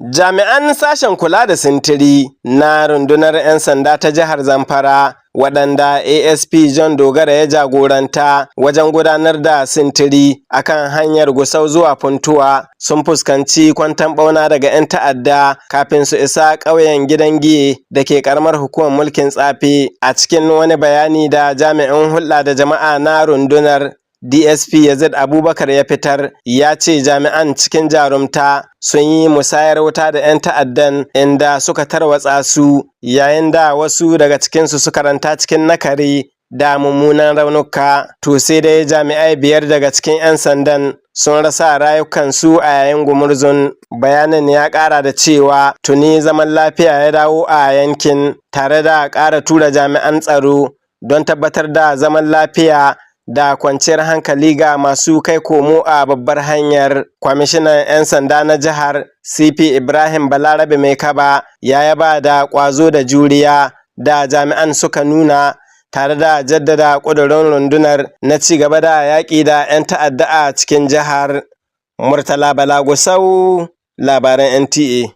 Jami'an sashen kula da sintiri na rundunar 'yan sanda ta jihar Zamfara, waɗanda ASP John Dogara ya jagoranta wajen gudanar da sintiri akan hanyar Gusau zuwa Funtuwa, sun fuskanci kwanton ɓauna daga 'yan ta'adda kafin su isa ƙauyen Gidan Giye da ke ƙaramar hukumar mulkin Tsafe. A cikin wani bayani da jami'in hulɗa da jama'a na rundunar DSP Yazid Abubakar ya fitar, ya ce jami'an cikin jarumta sun yi musayar wuta da 'yan ta'addan inda suka tarwatsa su, yayin da wasu daga cikinsu suka ranta cikin nakare da mummunan raunuka. To sai dai jami'ai 5 daga cikin 'yan sandan sun rasa rayukansu a yayin gumurzun. Bayanin ya ƙara da cewa tuni zaman lafiya ya dawo a yankin, tare da ƙara tura jami'an tsaro don tabbatar da zaman lafiya da kwanciyar hankali ga masu kai komo a babbar hanyar. Kwamishinan 'yan sanda na jihar CP Ibrahim Balarabe Maikaba ya yaba da ƙwazo da juriya da jami'an suka nuna, tare da jaddada ƙudurin rundunar na ci gaba da yaƙi da 'yan ta'adda a cikin jihar. Murtala Bala Gusau, labaran NTA.